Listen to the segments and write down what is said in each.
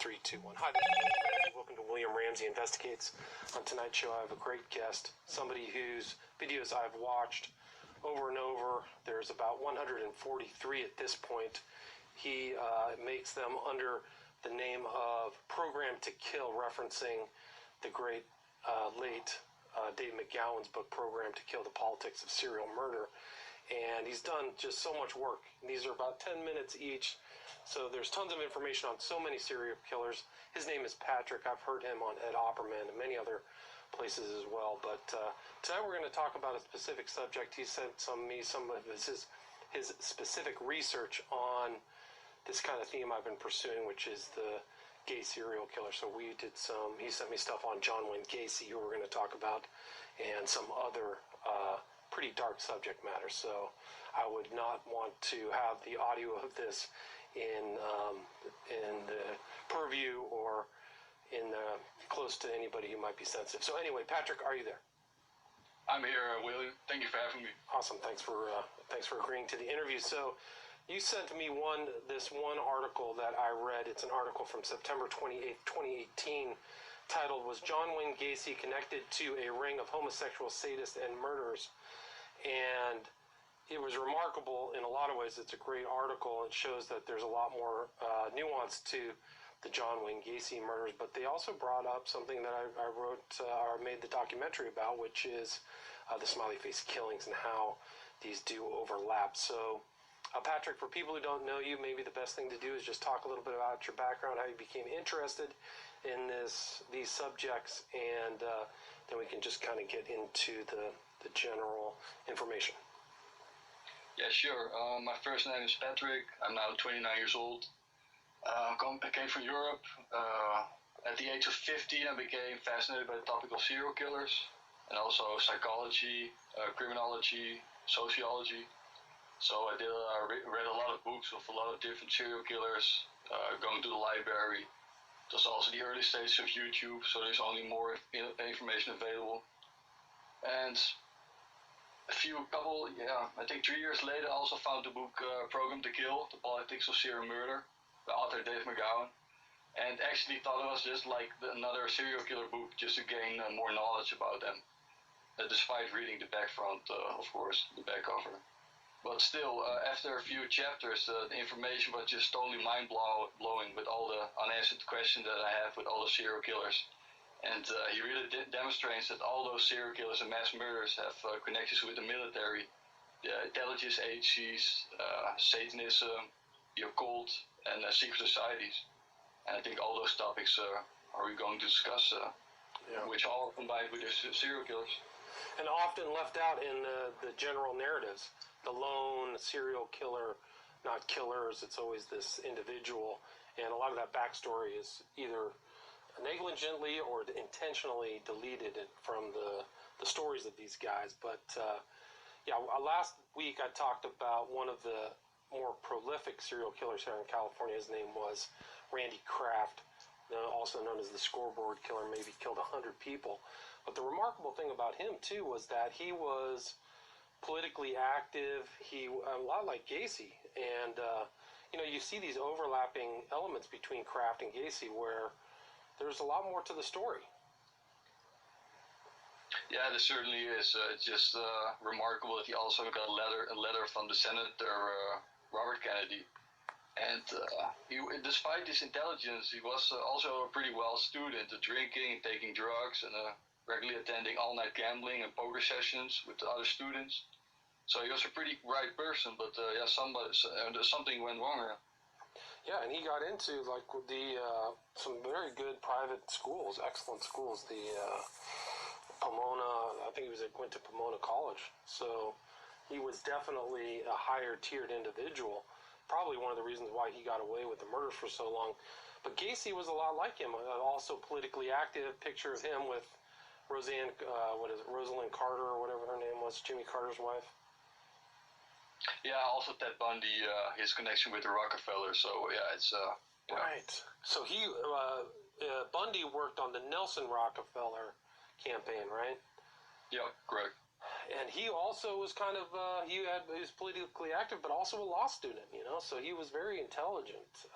3, 2, 1. Hi, this is William Ramsey. Welcome to William Ramsey Investigates. On tonight's show, I have a great guest, somebody whose videos I've watched over and over. There's about 143 at this point. He makes them under the name of Program to Kill, referencing the great late Dave McGowan's book, Program to Kill, The Politics of Serial Murder. And he's done just so much work. These are about 10 minutes each. So there's tons of information on so many serial killers. His name is Patrick. I've heard him on Ed Opperman and many other places as well. But tonight we're going to talk about a specific subject. He sent me some of his specific research on this kind of theme I've been pursuing, which is the gay serial killer. So we did he sent me stuff on John Wayne Gacy, who we're going to talk about, and some other pretty dark subject matter. So I would not want to have the audio of this in the purview or in close to anybody who might be sensitive. So anyway, Patrick, are you there? I'm here, William. Thank you for having me. Awesome. Thanks for agreeing to the interview. So you sent me this one article that I read. It's an article from September 28th, 2018, titled, "Was John Wayne Gacy Connected to a Ring of Homosexual Sadists and Murderers?" And it was remarkable in a lot of ways. It's a great article. It shows that there's a lot more nuance to the John Wayne Gacy murders, but they also brought up something that I wrote or made the documentary about, which is the smiley face killings and how these do overlap. So Patrick, for people who don't know you, maybe the best thing to do is just talk a little bit about your background, how you became interested in these subjects, and then we can just kind of get into the general information. Yeah, sure. My first name is Patrick. I'm now 29 years old. I came from Europe. At the age of 15, I became fascinated by the topic of serial killers and also psychology, criminology, sociology. So I read a lot of books of a lot of different serial killers, going to the library. It was also the early stages of YouTube, so there's only more information available. And I think 3 years later, I also found the book Program to Kill, The Politics of Serial Murder, by author Dave McGowan, and actually thought it was just like another serial killer book, just to gain more knowledge about them, despite reading the back front, of course, the back cover. But still, after a few chapters, the information was just totally mind-blowing with all the unanswered questions that I have with all the serial killers. And he really demonstrates that all those serial killers and mass murderers have connections with the military, the intelligence agencies, Satanism, the occult, and secret societies. And I think all those topics are we going to discuss, which all combined with the serial killers. And often left out in the general narratives. The lone serial killer, not killers, it's always this individual. And a lot of that backstory is either negligently or intentionally deleted from the stories of these guys. But last week I talked about one of the more prolific serial killers here in California. His name was Randy Kraft, also known as the Scoreboard Killer. Maybe killed 100 people. But the remarkable thing about him too was that he was politically active. He a lot like Gacy, and you see these overlapping elements between Kraft and Gacy where there's a lot more to the story. Yeah, there certainly is. It's just remarkable that he also got a letter from the Senator Robert Kennedy. And despite his intelligence, he was also a pretty well student, drinking and taking drugs, and regularly attending all-night gambling and poker sessions with the other students. So he was a pretty bright person, but something went wrong here. Yeah, and he got into some very good private schools, excellent schools. The Pomona, I think went to Pomona College. So he was definitely a higher tiered individual. Probably one of the reasons why he got away with the murders for so long. But Gacy was a lot like him, also politically active. Picture of him with Rosalind Carter or whatever her name was, Jimmy Carter's wife. Yeah, also Ted Bundy, his connection with the Rockefeller. So yeah, it's right. So he Bundy worked on the Nelson Rockefeller campaign, right? Yeah, correct. And he also was kind of he was politically active, but also a law student, so he was very intelligent.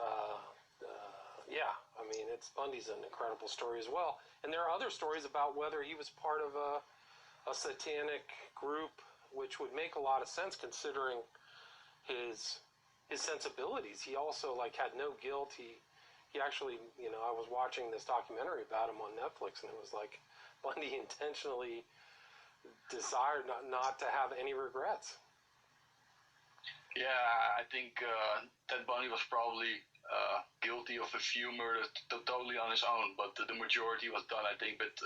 Yeah, I mean, Bundy's an incredible story as well. And there are other stories about whether he was part of a satanic group, which would make a lot of sense considering his sensibilities. He also like had no guilt. He actually, I was watching this documentary about him on Netflix, and it was like Bundy intentionally desired not to have any regrets. Yeah, I think Ted Bundy was probably guilty of a few murders totally on his own, but the majority was done, I think, with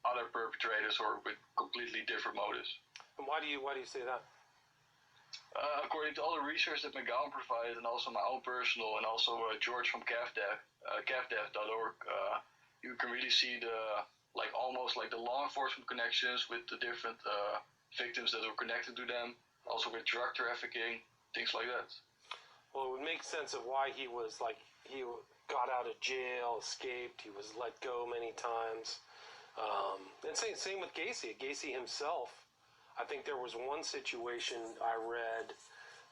other perpetrators or with completely different motives. And why do you say that? According to all the research that McGowan provided, and also my own personal, and also George from CAFDEV.org, you can really see almost like the law enforcement connections with the different victims that were connected to them, also with drug trafficking, things like that. Well, it would make sense of why he got out of jail, escaped, he was let go many times. And same with Gacy. Gacy himself, I think there was one situation I read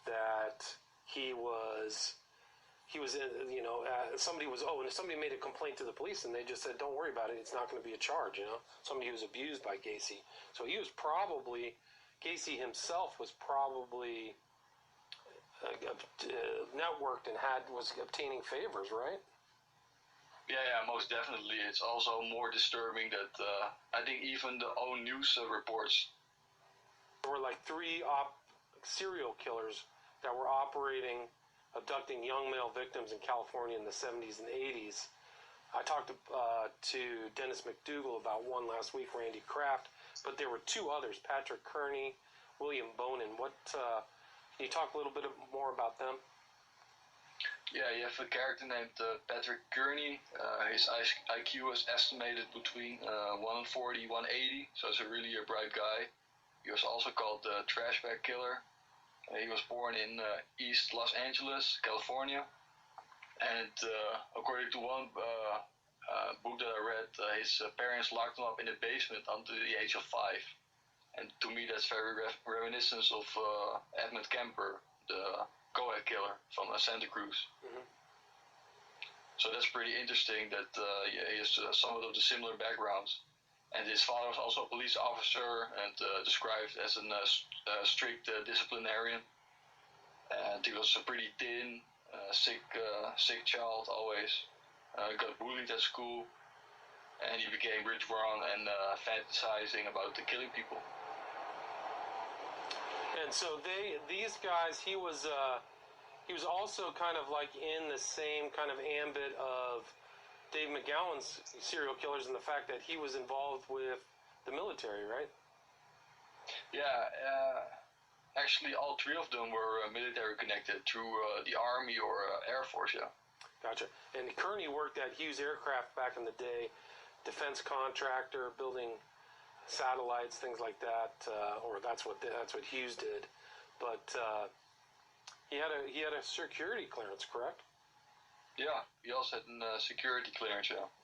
that he was in, somebody made a complaint to the police, and they just said, don't worry about it, it's not going to be a charge, somebody who was abused by Gacy. So Gacy himself was probably networked and was obtaining favors, right? Yeah, most definitely. It's also more disturbing that I think even the own news reports. There were like three serial killers that were abducting young male victims in California in the 70s and 80s. I talked to Dennis McDougal about one last week, Randy Kraft, but there were two others, Patrick Kearney, William Bonin. Can you talk a little bit more about them? Yeah, you have a character named Patrick Kearney. His IQ was estimated between 140, 180, so he's really a bright guy. He was also called the Trash Bag Killer. He was born in East Los Angeles, California. And according to one book that I read, his parents locked him up in the basement until the age of 5. And to me, that's very reminiscent of Edmund Kemper, the co-ed killer from Santa Cruz. Mm-hmm. So that's pretty interesting that he has somewhat of the similar backgrounds. And his father was also a police officer and described as a strict disciplinarian. And he was a pretty thin, sick child always. Got bullied at school. And he became withdrawn and fantasizing about killing people. And so these guys, he was also kind of like in the same kind of ambit of Dave McGowan's serial killers, and the fact that he was involved with the military, right? Yeah, actually all three of them were military connected through the Army or Air Force, yeah. Gotcha. And Kearney worked at Hughes Aircraft back in the day, defense contractor, building satellites, things like that, or that's what Hughes did. But he had a security clearance, correct? Yeah, he also had a security clearance, yeah.